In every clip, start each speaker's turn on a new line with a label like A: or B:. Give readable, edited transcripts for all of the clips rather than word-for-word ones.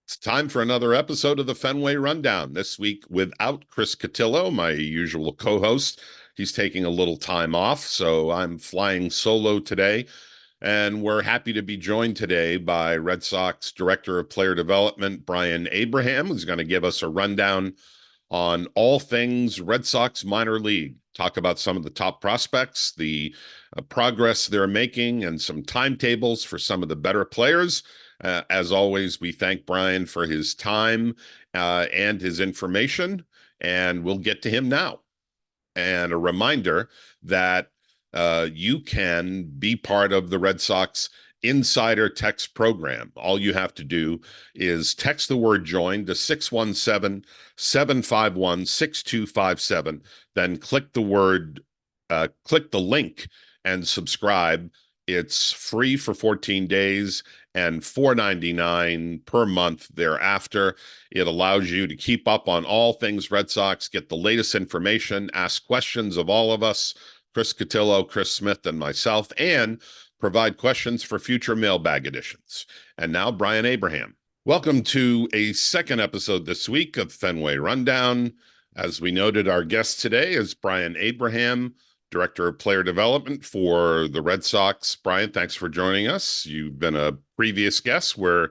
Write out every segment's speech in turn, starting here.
A: It's time for another episode of the Fenway Rundown. This week without Chris Cotillo, my usual co-host. He's taking a little time off, so I'm flying solo today. And we're happy to be joined today by Red Sox Director of Player Development, Brian Abraham, who's going to give us a rundown on all things Red Sox minor league. Talk about some of the top prospects, the progress they're making, and some timetables for some of the better players. As always, we thank Brian for his time and his information, and we'll get to him now. And a reminder that you can be part of the Red Sox Insider Text program. All you have to do is text the word join to 617-751-6257, then click the link and subscribe. It's free for 14 days and $4.99 per month thereafter. It allows you to keep up on all things Red Sox, get the latest information, ask questions of all of us, Chris Cotillo, Chris Smith, and myself, and provide questions for future mailbag editions. And now, Brian Abraham. Welcome to a second episode this week of Fenway Rundown. As we noted, our guest today is Brian Abraham, Director of Player Development for the Red Sox. Brian, thanks for joining us. You've been a previous guest. We're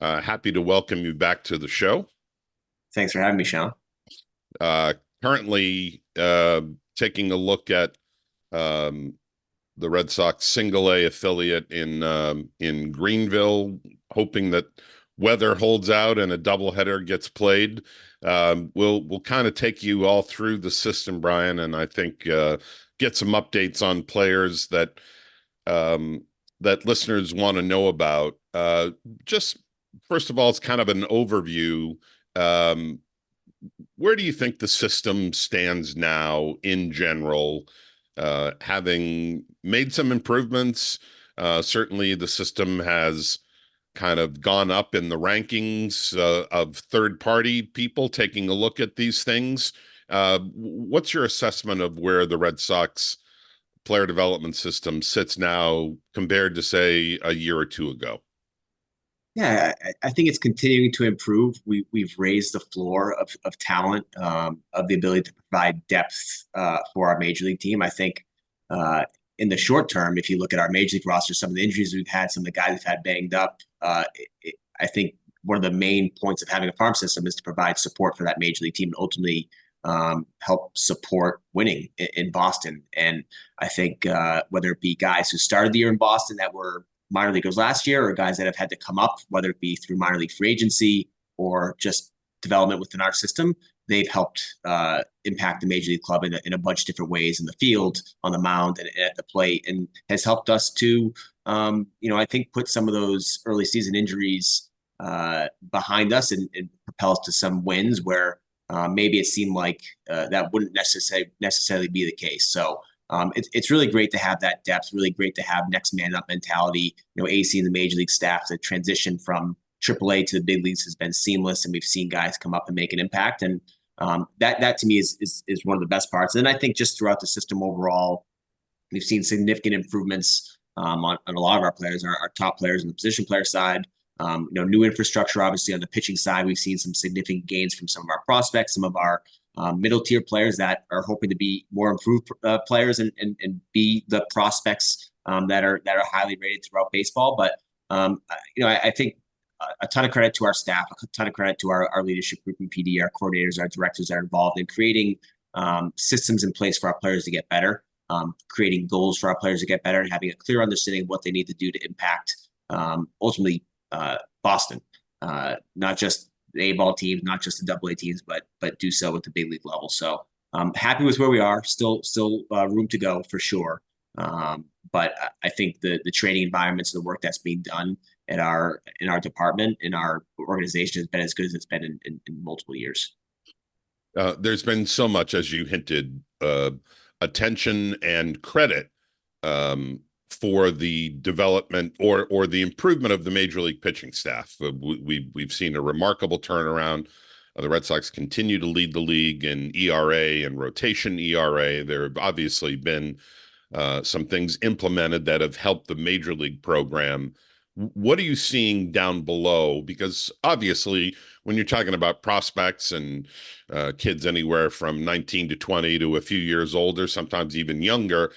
A: happy to welcome you back to the show.
B: Thanks for having me, Sean.
A: Currently taking a look at the Red Sox single A affiliate in Greenville, hoping that weather holds out and a doubleheader gets played. We'll kind of take you all through the system, Brian, and I think get some updates on players that listeners want to know about. Just first of all, it's kind of an overview. Where do you think the system stands now in general? Having made some improvements, certainly the system has kind of gone up in the rankings of third-party people taking a look at these things. What's your assessment of where the Red Sox player development system sits now compared to, say, a year or two ago?
B: Yeah, I think it's continuing to improve. We've raised the floor of talent, of the ability to provide depth for our major league team. I think in the short term, if you look at our major league roster, some of the injuries we've had, some of the guys we've had banged up, I think one of the main points of having a farm system is to provide support for that major league team and ultimately help support winning in Boston. And I think whether it be guys who started the year in Boston that were minor leaguers last year or guys that have had to come up, whether it be through minor league free agency or just development within our system, they've helped impact the major league club in a bunch of different ways in the field, on the mound, and at the plate, and has helped us to, I think, put some of those early season injuries behind us and propel us to some wins where maybe it seemed like that wouldn't necessarily be the case. So it's really great to have that depth, really great to have next man up mentality. AC and the major league staff, the transition from AAA to the big leagues has been seamless, and we've seen guys come up and make an impact. And that to me is one of the best parts. And I think just throughout the system overall, we've seen significant improvements on a lot of our players, our top players on the position player side. New infrastructure, obviously on the pitching side, we've seen some significant gains from some of our prospects, some of our middle tier players that are hoping to be more improved players and be the prospects that are highly rated throughout baseball. But I think a ton of credit to our staff, a ton of credit to our leadership group and PD, our coordinators, our directors that are involved in creating systems in place for our players to get better, creating goals for our players to get better, and having a clear understanding of what they need to do to impact ultimately Boston, not just the A-ball teams, not just the AA teams, but do so at the big league level. So happy with where we are. Still room to go for sure. But I think the training environments, the work that's being done in our department, in our organization, has been as good as it's been in multiple years.
A: There's been so much, as you hinted, attention and credit for the development or the improvement of the major league pitching staff. We've seen a remarkable turnaround. The Red Sox continue to lead the league in ERA and rotation ERA. There have obviously been some things implemented that have helped the major league program What are you seeing down below? Because obviously, when you're talking about prospects and kids anywhere from 19 to 20 to a few years older, sometimes even younger,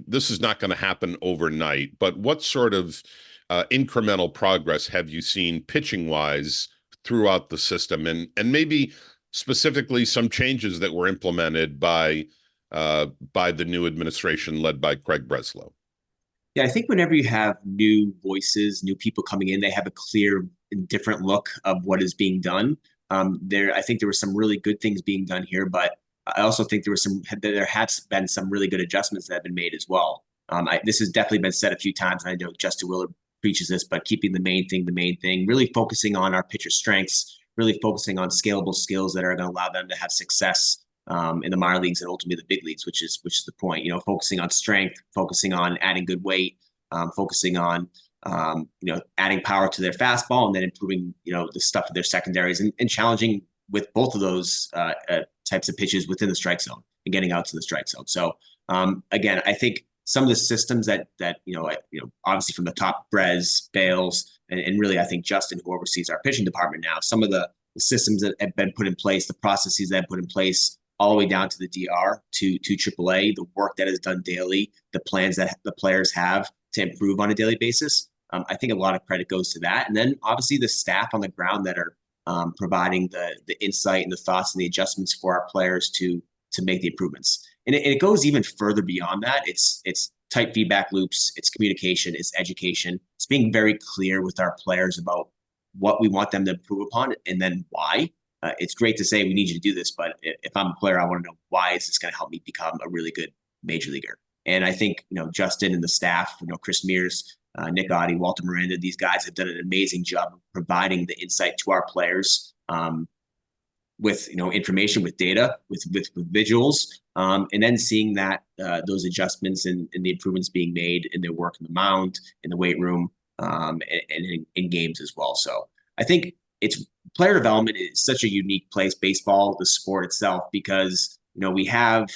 A: this is not going to happen overnight. But what sort of incremental progress have you seen pitching wise throughout the system, and maybe specifically some changes that were implemented by the new administration led by Craig Breslow?
B: Yeah, I think whenever you have new voices, new people coming in, they have a clear and different look of what is being done. I think there were some really good things being done here, but I also think there has been some really good adjustments that have been made as well. This has definitely been said a few times, and I know Justin Willard preaches this, but keeping the main thing, really focusing on our pitcher strengths, really focusing on scalable skills that are going to allow them to have success in the minor leagues and ultimately the big leagues, which is the point. Focusing on strength, focusing on adding good weight, focusing on adding power to their fastball, and then improving the stuff of their secondaries, and challenging with both of those types of pitches within the strike zone and getting out to the strike zone. So again, I think some of the systems that obviously from the top, Brez, Bales, and really I think Justin, who oversees our pitching department now, some of the systems that have been put in place, the processes that have put in place, all the way down to the DR, to AAA, the work that is done daily, the plans that the players have to improve on a daily basis. I think a lot of credit goes to that. And then obviously the staff on the ground that are providing the insight and the thoughts and the adjustments for our players to make the improvements. And it goes even further beyond that. It's tight feedback loops, it's communication, it's education. It's being very clear with our players about what we want them to improve upon and then why. It's great to say we need you to do this, but if I'm a player, I want to know why is this going to help me become a really good major leaguer. And I think Justin and the staff, Chris Mears, Nick Audie, Walter Miranda, these guys have done an amazing job of providing the insight to our players with information, with data, with visuals, and then seeing that those adjustments and the improvements being made in their work in the mound, in the weight room, and in games as well. So I think player development is such a unique place, baseball, the sport itself, because we have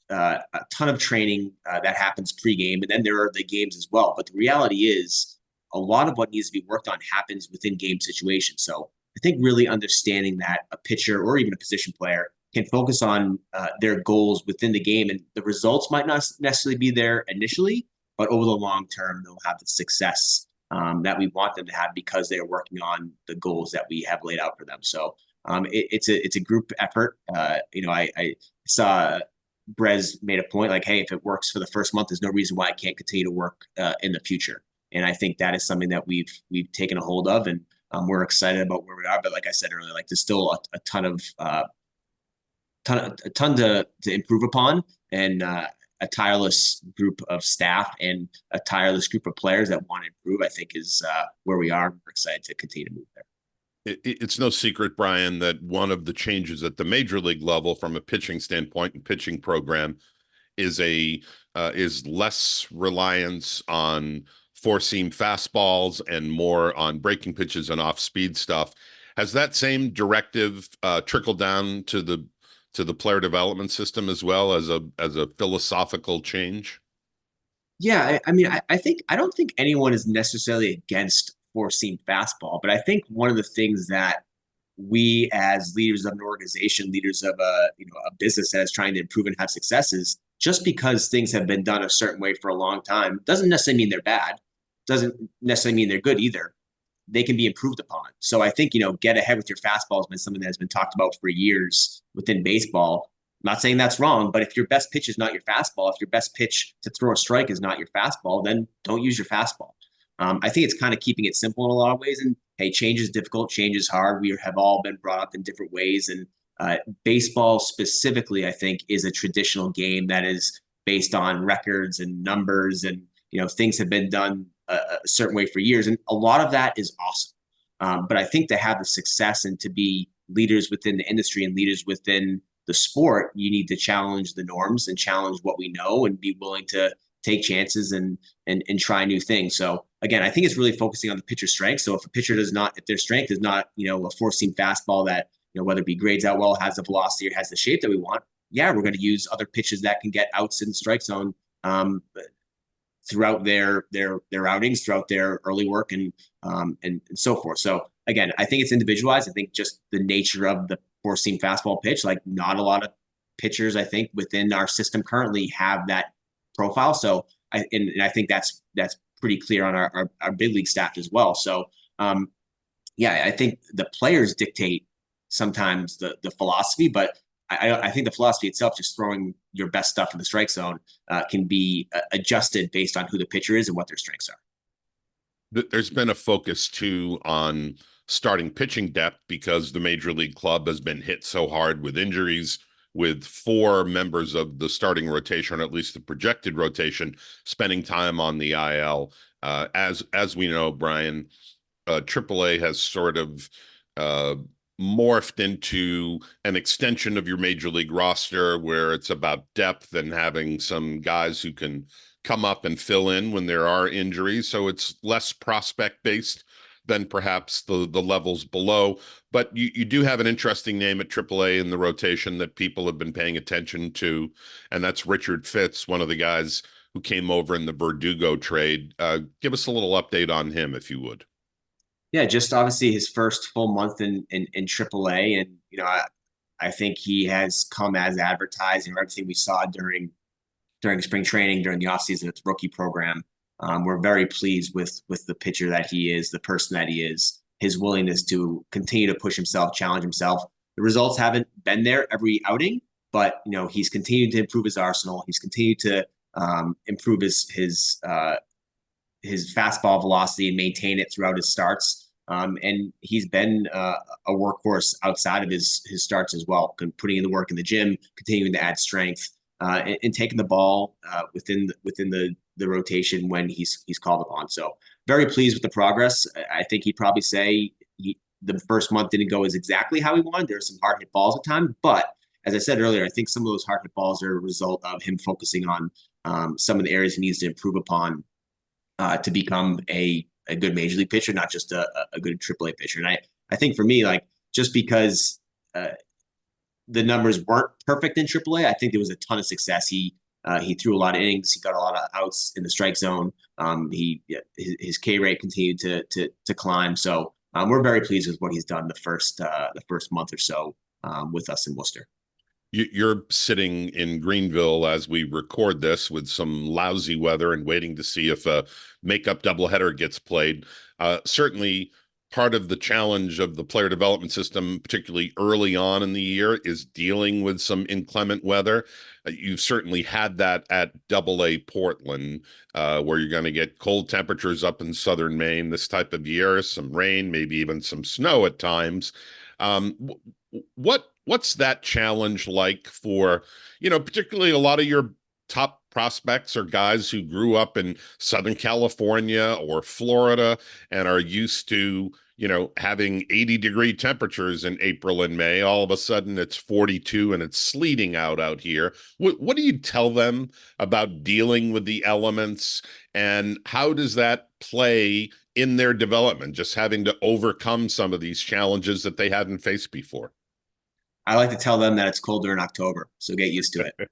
B: a ton of training that happens pregame, and then there are the games as well. But the reality is, a lot of what needs to be worked on happens within game situations. So I think really understanding that a pitcher or even a position player can focus on their goals within the game, and the results might not necessarily be there initially, but over the long term, they'll have the success that we want them to have because they are working on the goals that we have laid out for them. So it's a group effort. I saw Brez made a point like, hey, if it works for the first month, there's no reason why it can't continue to work in the future. And I think that is something that we've taken a hold of, and we're excited about where we are. But like I said earlier, there's still a ton to improve upon, and a tireless group of staff and a tireless group of players that want to improve, I think is where we are. We're excited to continue to move there.
A: It's no secret, Brian, that one of the changes at the major league level from a pitching standpoint and pitching program is less reliance on four-seam fastballs and more on breaking pitches and off-speed stuff. Has that same directive trickled down to the player development system as well as a philosophical change?
B: Yeah, I don't think anyone is necessarily against four-seam fastball, but I think one of the things that we as leaders of an organization, leaders of a business that is trying to improve and have success is just because things have been done a certain way for a long time doesn't necessarily mean they're bad, doesn't necessarily mean they're good either. They can be improved upon. So I think, get ahead with your fastball has been something that has been talked about for years within baseball. I'm not saying that's wrong, but if your best pitch is not your fastball, if your best pitch to throw a strike is not your fastball, then don't use your fastball. I think it's kind of keeping it simple in a lot of ways. And hey, change is difficult, change is hard. We have all been brought up in different ways. And baseball specifically, I think, is a traditional game that is based on records and numbers, and things have been done a certain way for years. And a lot of that is awesome. But I think to have the success and to be leaders within the industry and leaders within the sport, you need to challenge the norms and challenge what we know and be willing to take chances and try new things. So again, I think it's really focusing on the pitcher's strength. So if their strength is not, a four-seam fastball that, whether it be grades out well, has the velocity or has the shape that we want, yeah, we're going to use other pitches that can get outs in the strike zone throughout their outings, throughout their early work, and so forth. So again, I think it's individualized. I think just the nature of the four-seam fastball pitch, like not a lot of pitchers, I think, within our system currently have that profile. So and I think that's pretty clear on our big league staff as well. So yeah, I think the players dictate sometimes the philosophy, but I think the philosophy itself, just throwing your best stuff in the strike zone, can be adjusted based on who the pitcher is and what their strengths are.
A: There's been a focus too on starting pitching depth because the major league club has been hit so hard with injuries, with four members of the starting rotation, or at least the projected rotation, spending time on the IL. As we know, Brian, AAA has sort of uh, morphed into an extension of your major league roster where it's about depth and having some guys who can come up and fill in when there are injuries. So it's less prospect based than perhaps the levels below. But you do have an interesting name at AAA in the rotation that people have been paying attention to, and that's Richard Fitz, one of the guys who came over in the Verdugo trade. Give us a little update on him, if you would.
B: Yeah, just obviously his first full month in AAA, and I think he has come as advertised, and everything we saw during spring training, during the offseason at the rookie program. We're very pleased with the pitcher that he is, the person that he is, his willingness to continue to push himself, challenge himself. The results haven't been there every outing, but he's continued to improve his arsenal. He's continued to improve his fastball velocity and maintain it throughout his starts. And he's been a workhorse outside of his starts as well, putting in the work in the gym, continuing to add strength, and taking the ball within the rotation when he's called upon. So very pleased with the progress. I think he'd probably say the first month didn't go as exactly how he wanted. There were some hard hit balls at times, but as I said earlier, I think some of those hard hit balls are a result of him focusing on some of the areas he needs to improve upon to become a good major league pitcher, not just a good AAA pitcher. And I think for me, like, just because the numbers weren't perfect in AAA, I think there was a ton of success. He threw a lot of innings. He got a lot of outs in the strike zone. His K rate continued to climb. So we're very pleased with what he's done the first month or so with us in Worcester.
A: You're sitting in Greenville as we record this with some lousy weather and waiting to see if a makeup doubleheader gets played. Certainly, part of the challenge of the player development system, particularly early on in the year, is dealing with some inclement weather. You've certainly had that at AA Portland, where you're going to get cold temperatures up in southern Maine this type of year, some rain, maybe even some snow at times. What's that challenge like for, particularly a lot of your top prospects are guys who grew up in Southern California or Florida and are used to, having 80-degree temperatures in April and May. All of a sudden it's 42 and it's sleeting out here. What do you tell them about dealing with the elements, and how does that play in their development, just having to overcome some of these challenges that they hadn't faced before?
B: I like to tell them that it's colder in October, so get used to it.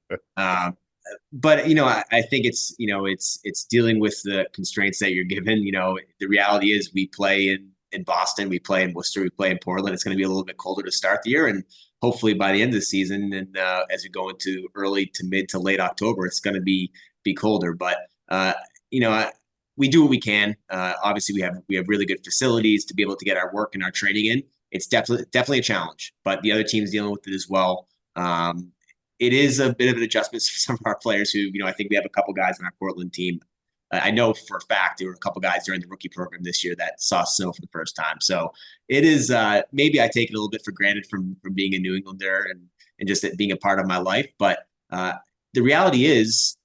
B: But I think it's dealing with the constraints that you're given. The reality is we play in Boston, we play in Worcester, we play in Portland. It's going to be a little bit colder to start the year, and hopefully by the end of the season, and as we go into early to mid to late October, it's going to be colder. But we do what we can. Obviously, we have really good facilities to be able to get our work and our training in. It's definitely a challenge, but the other team's dealing with it as well. It is a bit of an adjustment for some of our players who, I think we have a couple guys on our Portland team. I know for a fact there were a couple guys during the rookie program this year that saw snow for the first time. So it is maybe I take it a little bit for granted from being a New Englander and just it being a part of my life. But the reality is,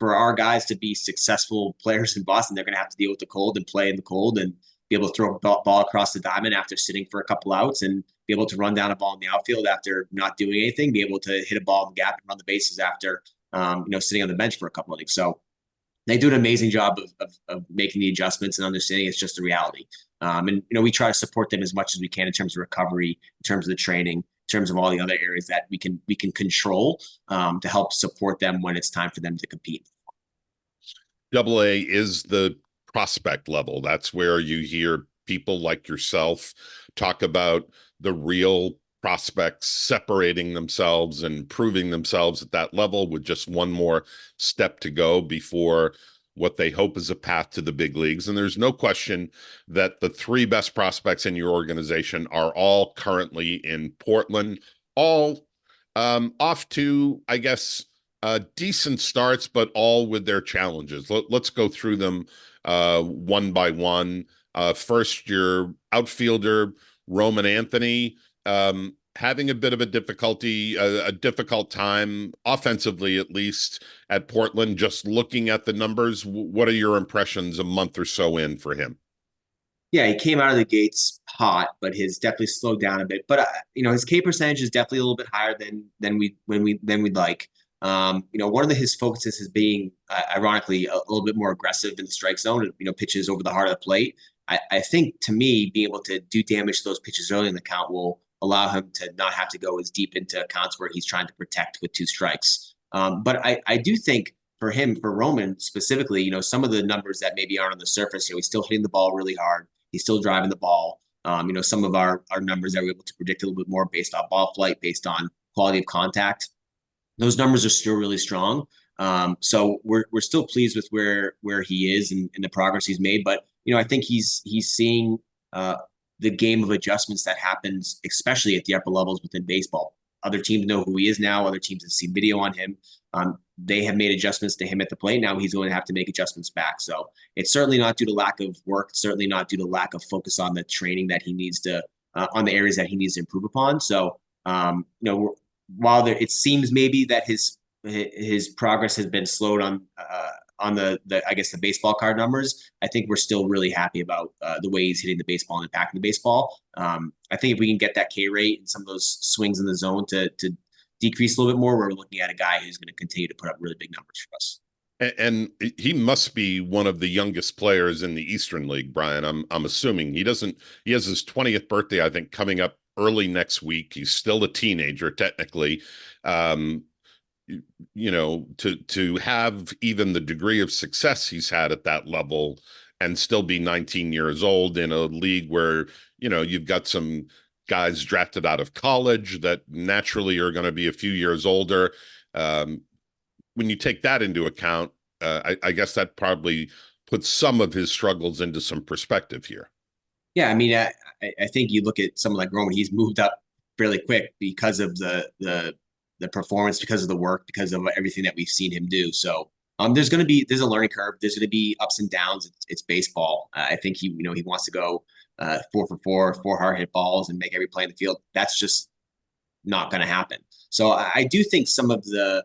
B: for our guys to be successful players in Boston, they're going to have to deal with the cold and play in the cold and be able to throw a ball across the diamond after sitting for a couple outs, and be able to run down a ball in the outfield after not doing anything, be able to hit a ball in the gap and run the bases after, sitting on the bench for a couple of innings. So they do an amazing job of making the adjustments and understanding it's just a reality. And we try to support them as much as we can in terms of recovery, in terms of the training, in terms of all the other areas that we can control to help support them when it's time for them to compete.
A: Double A is the prospect level. That's where you hear people like yourself talk about the real prospects separating themselves and proving themselves at that level with just one more step to go before what they hope is a path to the big leagues. And there's no question that the three best prospects in your organization are all currently in Portland, all off to, I guess, decent starts, but all with their challenges. Let's go through them one by one. First, your outfielder, Roman Anthony, having a bit of a difficult time, offensively at least, at Portland. Just looking at the numbers, what are your impressions a month or so in for him?
B: Yeah, he came out of the gates hot, but his definitely slowed down a bit. But his K percentage is definitely a little bit higher than we'd like. One of his focuses is being, ironically, a little bit more aggressive in the strike zone. Pitches over the heart of the plate. I think, to me, being able to do damage to those pitches early in the count will allow him to not have to go as deep into counts where he's trying to protect with two strikes. But I do think for him, for Roman specifically, some of the numbers that maybe aren't on the surface, he's still hitting the ball really hard. He's still driving the ball. Some of our numbers that we're able to predict a little bit more based on ball flight, based on quality of contact. Those numbers are still really strong. So we're still pleased with where he is and the progress he's made. But I think he's seeing the game of adjustments that happens, especially at the upper levels within baseball. Other teams know who he is now. Other teams have seen video on him. They have made adjustments to him at the plate. Now he's going to have to make adjustments back. So it's certainly not due to lack of work. It's certainly not due to lack of focus on the training that he needs to, on the areas that he needs to improve upon. So, while it seems maybe that his progress has been slowed on the I guess the baseball card numbers, I think we're still really happy about the way he's hitting the baseball and impacting the baseball. I think if we can get that K rate and some of those swings in the zone to decrease a little bit more, we're looking at a guy who's going to continue to put up really big numbers for us.
A: And he must be one of the youngest players in the Eastern League, Brian. I'm assuming he has his 20th birthday, I think, coming up early next week. He's still a teenager, technically. To have even the degree of success he's had at that level and still be 19 years old in a league where, you've got some guys drafted out of college that naturally are going to be a few years older. When you take that into account, I guess that probably puts some of his struggles into some perspective here.
B: Yeah, I mean, I think you look at someone like Roman, he's moved up fairly quick because of the performance, because of the work, because of everything that we've seen him do. So there's a learning curve. There's going to be ups and downs. It's baseball. I think he wants to go 4 for 4, 4 hard hit balls and make every play in the field. That's just not going to happen. So I do think some of the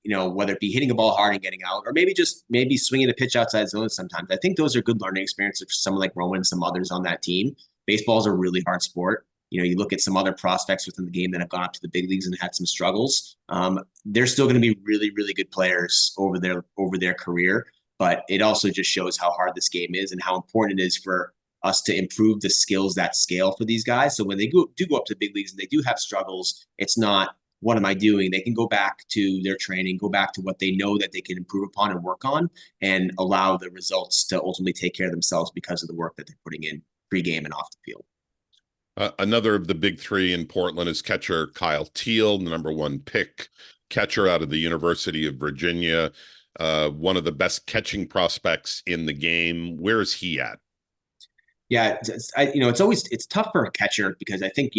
B: whether it be hitting a ball hard and getting out, or maybe swinging a pitch outside zone sometimes. I think those are good learning experiences for someone like Roman and some others on that team. Baseball is a really hard sport. You look at some other prospects within the game that have gone up to the big leagues and had some struggles. They're still going to be really, really good players over their career. But it also just shows how hard this game is and how important it is for us to improve the skills that scale for these guys. So when they do go up to the big leagues and they do have struggles, it's not, what am I doing? They can go back to their training, go back to what they know that they can improve upon and work on, and allow the results to ultimately take care of themselves because of the work that they're putting in pre-game and off the field.
A: Another of the big three in Portland is catcher Kyle Teal, the number one pick catcher out of the University of Virginia, one of the best catching prospects in the game. Where is he at?
B: Yeah, it's tough for a catcher because I think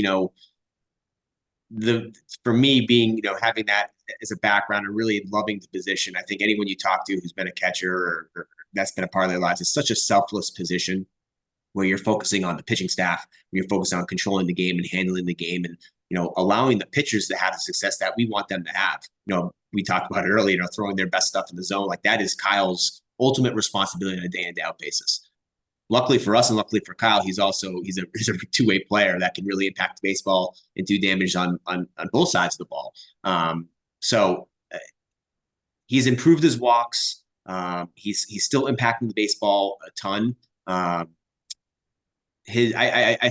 B: for me being having that as a background and really loving the position, I think anyone you talk to who's been a catcher or that's been a part of their lives, it's such a selfless position where you're focusing on the pitching staff, where you're focused on controlling the game and handling the game, and allowing the pitchers to have the success that we want them to have. We talked about it earlier, throwing their best stuff in the zone. Like, that is Kyle's ultimate responsibility on a day in, day out basis. Luckily for us and luckily for Kyle, he's a two-way player that can really impact baseball and do damage on both sides of the ball. So he's improved his walks. He's still impacting the baseball a ton. I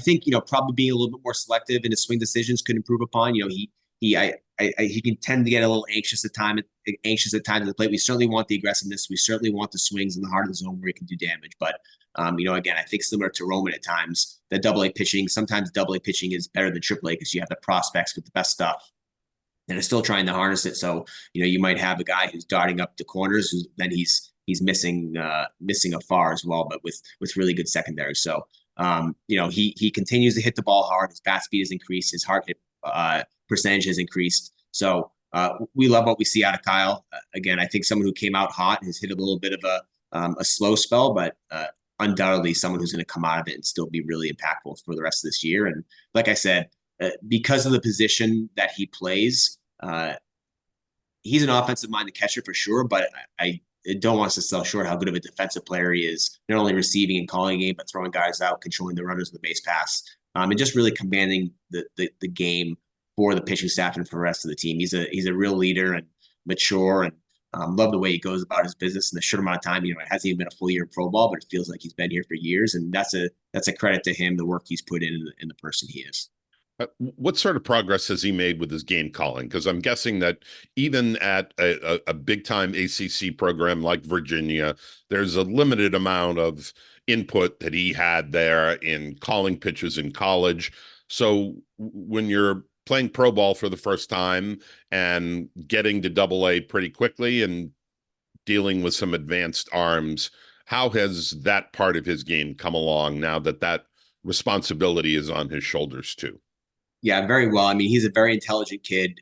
B: think probably being a little bit more selective in his swing decisions could improve upon. He he can tend to get a little anxious at times at the plate. We certainly want the aggressiveness. We certainly want the swings in the heart of the zone where he can do damage. But again, I think similar to Roman at times, the double A pitching, sometimes double A pitching is better than triple A because you have the prospects with the best stuff and is still trying to harness it. So, you might have a guy who's darting up the corners, who's then he's missing afar as well, but with really good secondary. So, he continues to hit the ball hard. His bat speed has increased. His hard hit percentage has increased. So we love what we see out of Kyle. Again, I think someone who came out hot has hit a little bit of a slow spell, but undoubtedly someone who's going to come out of it and still be really impactful for the rest of this year. And like I said, because of the position that he plays, he's an offensive-minded catcher for sure, but I don't want us to sell short how good of a defensive player he is, not only receiving and calling game, but throwing guys out, controlling the runners of the base pass, and just really commanding the game for the pitching staff and for the rest of the team. He's a real leader and mature, and love the way he goes about his business in a short amount of time. It hasn't even been a full year in pro ball, but it feels like he's been here for years, and that's a credit to him, the work he's put in the person he is.
A: What sort of progress has he made with his game calling? Because I'm guessing that even at a big time ACC program like Virginia, there's a limited amount of input that he had there in calling pitches in college. So when you're playing pro ball for the first time and getting to double A pretty quickly and dealing with some advanced arms, how has that part of his game come along now that responsibility is on his shoulders too?
B: Yeah, very well. I mean, he's a very intelligent kid.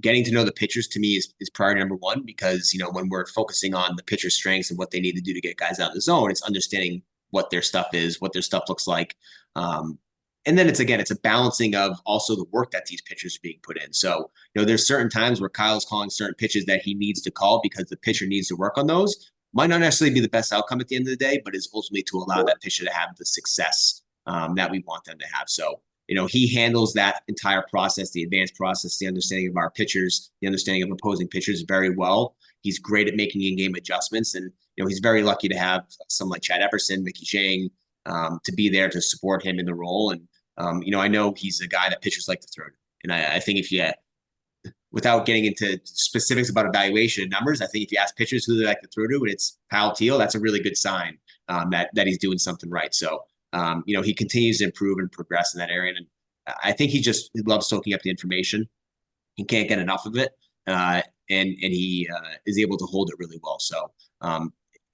B: Getting to know the pitchers to me is priority number one because, when we're focusing on the pitcher's strengths and what they need to do to get guys out of the zone, it's understanding what their stuff is, what their stuff looks like. And then it's a balancing of also the work that these pitchers are being put in. So, there's certain times where Kyle's calling certain pitches that he needs to call because the pitcher needs to work on those. Might not necessarily be the best outcome at the end of the day, but is ultimately to allow that pitcher to have the success that we want them to have. So, he handles that entire process, the advanced process, the understanding of our pitchers, the understanding of opposing pitchers very well. He's great at making in-game adjustments. And, he's very lucky to have someone like Chad Epperson, Mickey Zhang, to be there to support him in the role. And, I know he's a guy that pitchers like to throw to. And I think without getting into specifics about evaluation numbers, I think if you ask pitchers who they like to throw to, and it's Teal, that's a really good sign that he's doing something right. So, he continues to improve and progress in that area. And I think he loves soaking up the information. He can't get enough of it. And he is able to hold it really well. So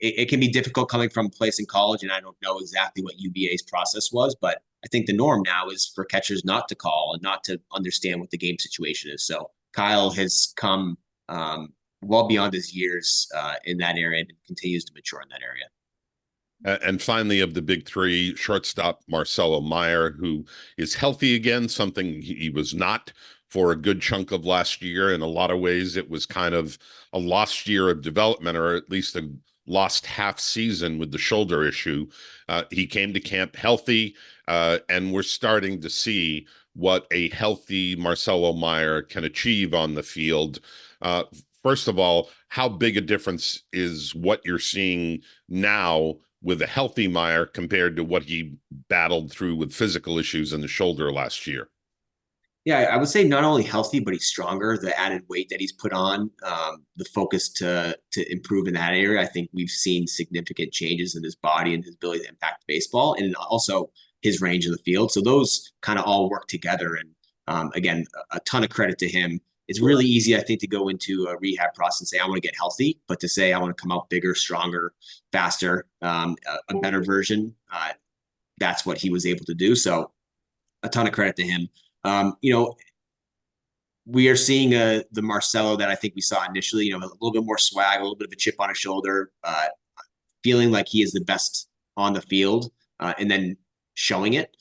B: it can be difficult coming from a place in college. And I don't know exactly what UVA's process was, but I think the norm now is for catchers not to call and not to understand what the game situation is. So Kyle has come well beyond his years in that area and continues to mature in that area.
A: And finally, of the big three, shortstop Marcel O Meyer, who is healthy again, something he was not for a good chunk of last year. In a lot of ways, it was kind of a lost year of development, or at least a lost half season with the shoulder issue. He came to camp healthy, and we're starting to see what a healthy Marcel O Meyer can achieve on the field. First of all, how big a difference is what you're seeing now with a healthy Meyer compared to what he battled through with physical issues in the shoulder last year?
B: Yeah, I would say not only healthy, but he's stronger. The added weight that he's put on, the focus to improve in that area. I think we've seen significant changes in his body and his ability to impact baseball, and also his range of the field. So those kind of all work together. And again, a ton of credit to him. It's really easy, I think, to go into a rehab process and say, I want to get healthy, but to say I want to come out bigger, stronger, faster, a better version, that's what he was able to do. So a ton of credit to him. We are seeing the Marcelo that I think we saw initially, a little bit more swag, a little bit of a chip on his shoulder, feeling like he is the best on the field, and then showing it.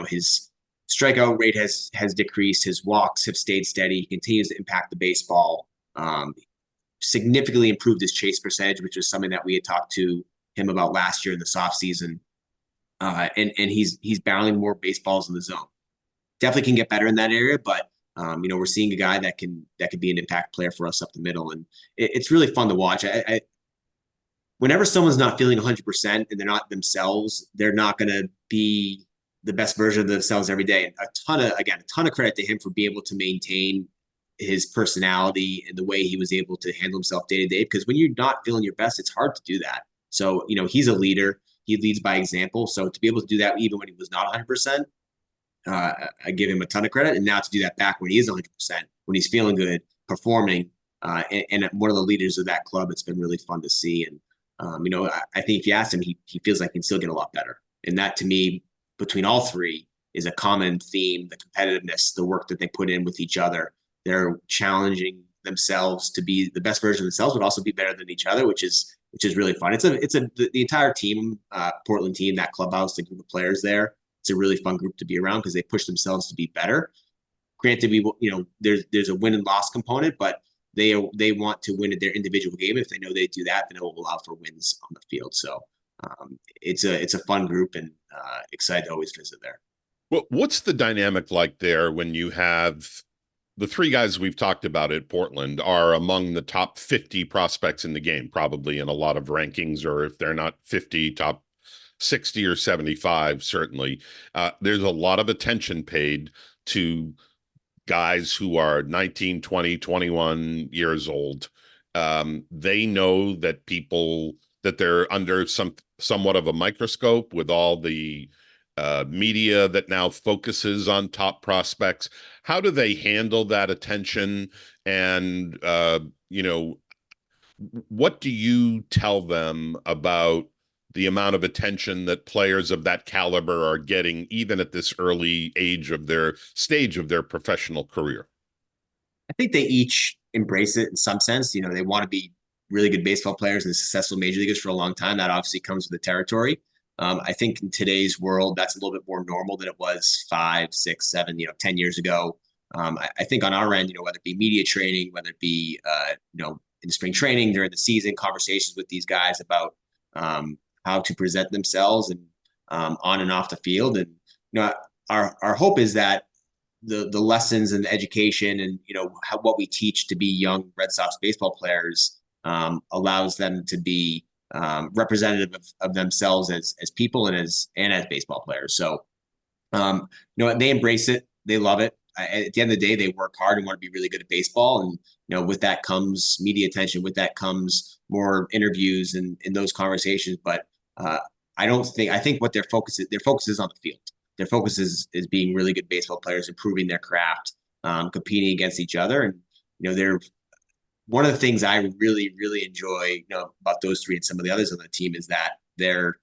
B: His strikeout rate has decreased. His walks have stayed steady. He continues to impact the baseball. Significantly improved his chase percentage, which was something that we had talked to him about last year in the soft season. And he's barreling more baseballs in the zone. Definitely can get better in that area, but we're seeing a guy that can be an impact player for us up the middle, and it's really fun to watch. Whenever someone's not feeling 100% and they're not themselves, they're not going to be the best version of themselves every day. And a ton of credit to him for being able to maintain his personality and the way he was able to handle himself day to day. Because when you're not feeling your best, it's hard to do that. So, he's a leader. He leads by example. So to be able to do that even when he was not 100%, I give him a ton of credit. And now to do that back when he is 100%, when he's feeling good, performing, and one of the leaders of that club, it's been really fun to see. And, I think if you ask him, he feels like he can still get a lot better. And that to me, between all three, is a common theme: the competitiveness, the work that they put in with each other. They're challenging themselves to be the best version of themselves, but also be better than each other, which is really fun. The entire team, Portland team, that clubhouse, the group of players there. It's a really fun group to be around because they push themselves to be better. Granted, there's a win and loss component, but they want to win at their individual game. If they know they do that, then it will allow for wins on the field. So it's a fun group, and excited to always visit there.
A: Well, what's the dynamic like there when you have the three guys we've talked about at Portland are among the top 50 prospects in the game, probably in a lot of rankings, or if they're not 50, top 60 or 75, certainly. There's a lot of attention paid to guys who are 19, 20, 21 years old. They know that they're under somewhat of a microscope with all the media that now focuses on top prospects. How do they handle that attention? And, what do you tell them about the amount of attention that players of that caliber are getting, even at this early stage of their professional career?
B: I think they each embrace it in some sense. They want to be really good baseball players and successful major leaguers for a long time. That obviously comes with the territory. I think in today's world, that's a little bit more normal than it was 5, 6, 7, 10 years ago. I think on our end, whether it be media training, whether it be, in spring training during the season, conversations with these guys about how to present themselves and on and off the field. And, our hope is that the lessons and the education and, what we teach to be young Red Sox baseball players allows them to be representative of themselves as people and as baseball players. So, they embrace it. They love it. At the end of the day, they work hard and want to be really good at baseball. And, with that comes media attention. With that comes more interviews and those conversations. But I think what their focus is on the field. Their focus is being really good baseball players, improving their craft, competing against each other. And, they're one of the things I really, really enjoy, about those three and some of the others on the team is that they're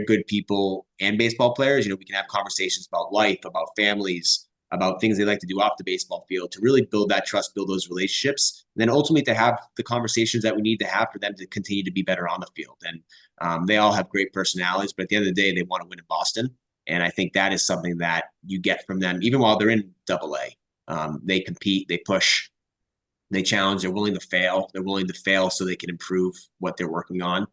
B: good people and baseball players. We can have conversations about life, about families, about things they like to do off the baseball field to really build that trust, build those relationships, and then ultimately to have the conversations that we need to have for them to continue to be better on the field. And they all have great personalities, but at the end of the day, they want to win in Boston. And I think that is something that you get from them, even while they're in AA. They compete, they push, they challenge, they're willing to fail. They're willing to fail so they can improve what they're working on.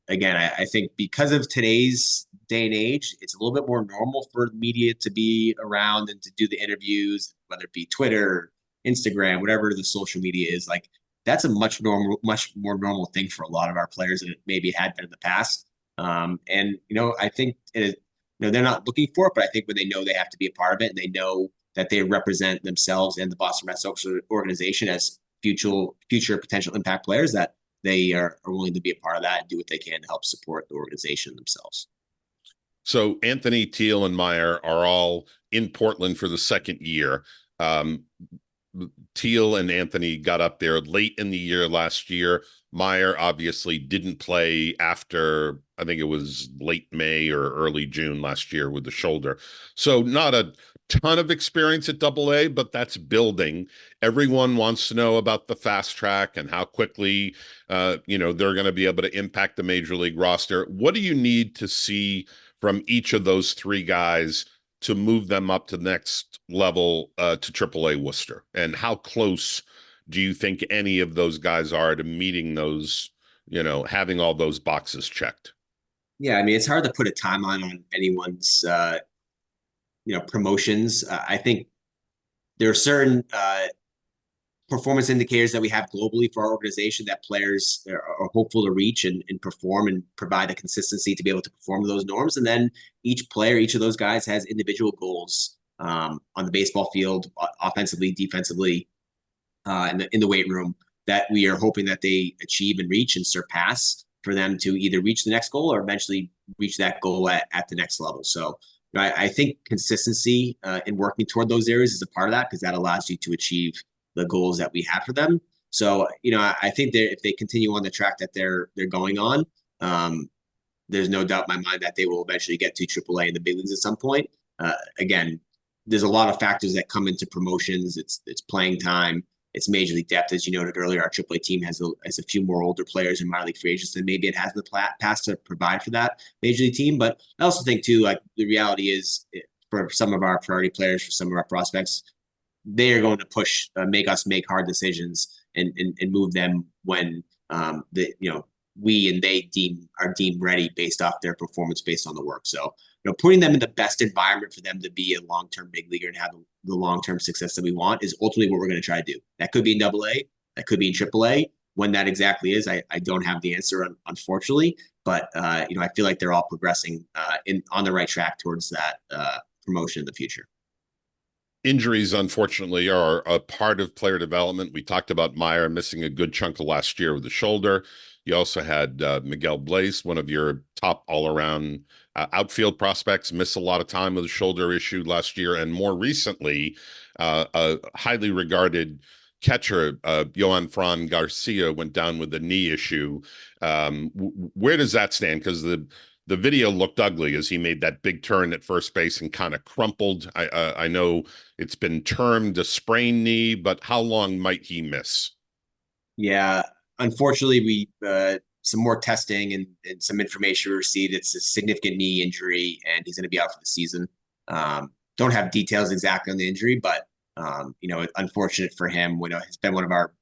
B: Again, I think because of today's day and age, it's a little bit more normal for the media to be around and to do the interviews, whether it be Twitter, Instagram, whatever the social media is. Like, that's a much more normal thing for a lot of our players than it maybe had been in the past. I think they're not looking for it, but I think when they know they have to be a part of it and they know that they represent themselves and the Boston Red Sox organization as future potential impact players, that they are willing to be a part of that and do what they can to help support the organization themselves.
A: So Anthony, Teal, and Meyer are all in Portland for the second year. Teal and Anthony got up there late in the year last year. Meyer obviously didn't play after, I think it was late May or early June last year with the shoulder. So not a ton of experience at AA, but that's building. Everyone wants to know about the FasTrack and how quickly, they're going to be able to impact the major league roster. What do you need to see from each of those three guys to move them up to the next level to AAA Worcester? And how close do you think any of those guys are to meeting those, having all those boxes checked?
B: Yeah, I mean, it's hard to put a timeline on anyone's, promotions. I think there are certain performance indicators that we have globally for our organization that players are hopeful to reach and perform and provide the consistency to be able to perform to those norms. And then each player, each of those guys has individual goals on the baseball field, offensively, defensively, in the weight room that we are hoping that they achieve and reach and surpass for them to either reach the next goal or eventually reach that goal at the next level. So I think consistency in working toward those areas is a part of that because that allows you to achieve the goals that we have for them. So, I think that if they continue on the track that they're going on, there's no doubt in my mind that they will eventually get to AAA in the big leagues at some point. Again, there's a lot of factors that come into promotions. It's playing time. It's major league depth. As you noted earlier, our AAA team has a few more older players and minor league free agents than maybe it has in the past to provide for that major league team. But I also think, too, like the reality is for some of our priority players, for some of our prospects, they are going to make us make hard decisions and move them when we and they are deemed ready based off their performance, based on the work. So, putting them in the best environment for them to be a long-term big leaguer and have the long-term success that we want is ultimately what we're going to try to do. That could be in AA, that could be in AAA. When that exactly is, I don't have the answer, unfortunately. But I feel like they're all progressing on the right track towards that promotion in the future.
A: Injuries, unfortunately, are a part of player development. We talked about Meyer missing a good chunk of last year with the shoulder. You also had Miguel Blaze, one of your top all-around outfield prospects, miss a lot of time with a shoulder issue last year. And more recently, a highly regarded catcher, Fran Garcia, went down with a knee issue. Where does that stand? Because the video looked ugly as he made that big turn at first base and kind of crumpled. I know it's been termed a sprained knee, but how long might he miss?
B: Yeah, unfortunately, we some more testing and some information we received. It's a significant knee injury, and he's going to be out for the season. Don't have details exactly on the injury, but unfortunate for him. He's been one of our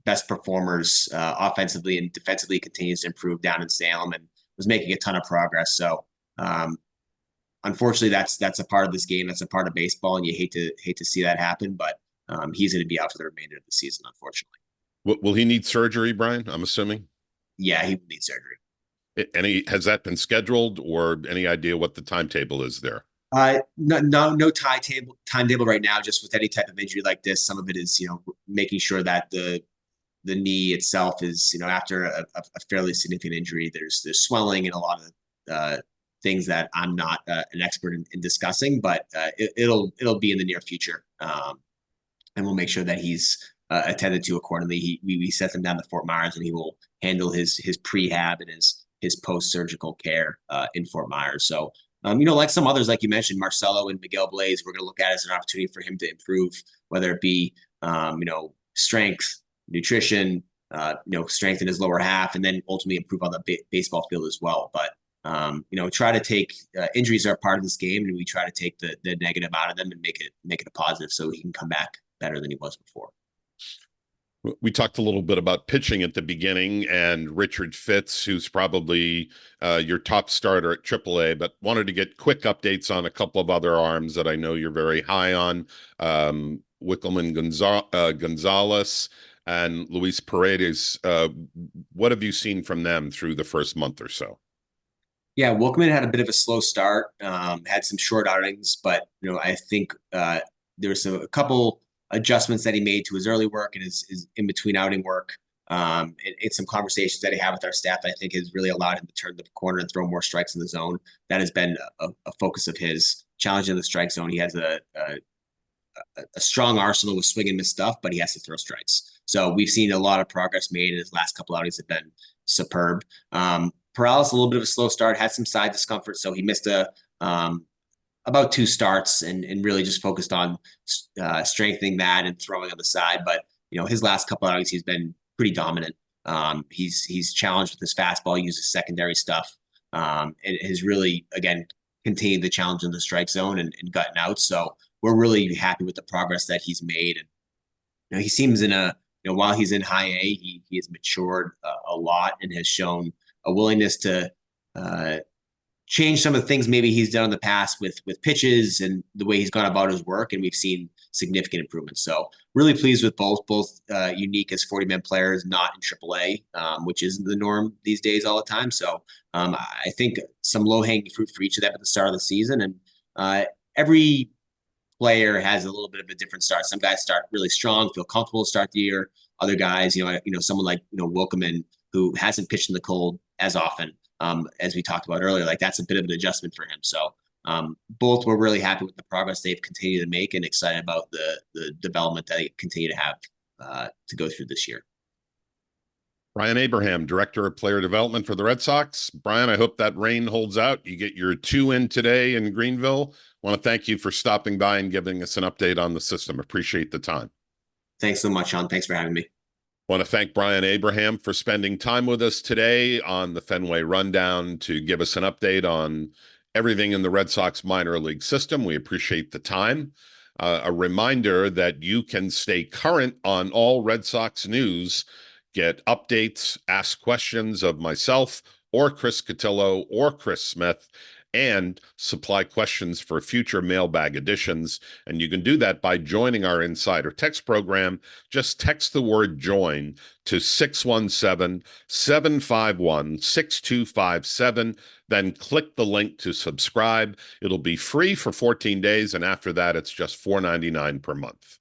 B: best performers offensively and defensively. Continues to improve down in Salem and was making a ton of progress. So, unfortunately, that's a part of this game. That's a part of baseball, and you hate to see that happen. But he's going to be out for the remainder of the season, unfortunately.
A: Will he need surgery, Brian? I'm assuming.
B: Yeah, he will need surgery.
A: Has that been scheduled, or any idea what the timetable is there?
B: No timetable right now. Just with any type of injury like this, some of it is making sure that the knee itself is after a fairly significant injury, there's swelling and a lot of things that I'm not an expert in discussing, but it'll be in the near future, and we'll make sure that he's attended to accordingly. We sent him down to Fort Myers, and he will handle his prehab and his post-surgical care in Fort Myers. So, like some others, like you mentioned, Marcelo and Miguel Blaze, we're going to look at it as an opportunity for him to improve, whether it be, strength, nutrition, strength in his lower half, and then ultimately improve on the baseball field as well. But, try to take injuries are a part of this game, and we try to take the negative out of them and make it a positive so he can come back better than he was before.
A: We talked a little bit about pitching at the beginning and Richard Fitz, who's probably your top starter at AAA, but wanted to get quick updates on a couple of other arms that I know you're very high on. Wilin Gonzalez and Luis Paredes. What have you seen from them through the first month or so?
B: Yeah, Wilin had a bit of a slow start, had some short outings, but I think there's a couple adjustments that he made to his early work and his in between outing work. And some conversations that he had with our staff, I think, has really allowed him to turn the corner and throw more strikes in the zone. That has been a focus of his, challenging the strike zone. He has a strong arsenal with swing and miss stuff, but he has to throw strikes. So we've seen a lot of progress made, and his last couple outings have been superb. Paredes, a little bit of a slow start, had some side discomfort, so he missed about 2 starts and really just focused on strengthening that and throwing on the side. But his last couple outings, he's been pretty dominant. He's challenged with his fastball, uses secondary stuff, and has really, again, continued the challenge in the strike zone and gotten out. So we're really happy with the progress that he's made. And he seems while he's in high A, he has matured a lot and has shown a willingness to change some of the things maybe he's done in the past with pitches and the way he's gone about his work, and we've seen significant improvements. So really pleased with both unique as 40-man players, not in AAA, which isn't the norm these days all the time. So I think some low-hanging fruit for each of them at the start of the season. And every player has a little bit of a different start. Some guys start really strong, feel comfortable to start the year. Other guys, someone like Wilin, who hasn't pitched in the cold as often, as we talked about earlier, like that's a bit of an adjustment for him. So both were really happy with the progress they've continued to make and excited about the development that they continue to have to go through this year.
A: Brian Abraham, Director of Player Development for the Red Sox. Brian, I hope that rain holds out. You get your 2 in today in Greenville. I want to thank you for stopping by and giving us an update on the system. Appreciate the time.
B: Thanks so much, Sean. Thanks for having me.
A: I want to thank Brian Abraham for spending time with us today on the Fenway Rundown to give us an update on everything in the Red Sox minor league system. We appreciate the time. A reminder that you can stay current on all Red Sox news, get updates, ask questions of myself or Chris Cotillo or Chris Smith, and supply questions for future mailbag editions. And you can do that by joining our insider text program. Just text the word join to 617-751-6257. Then click the link to subscribe. It'll be free for 14 days. And after that, it's just $4.99 per month.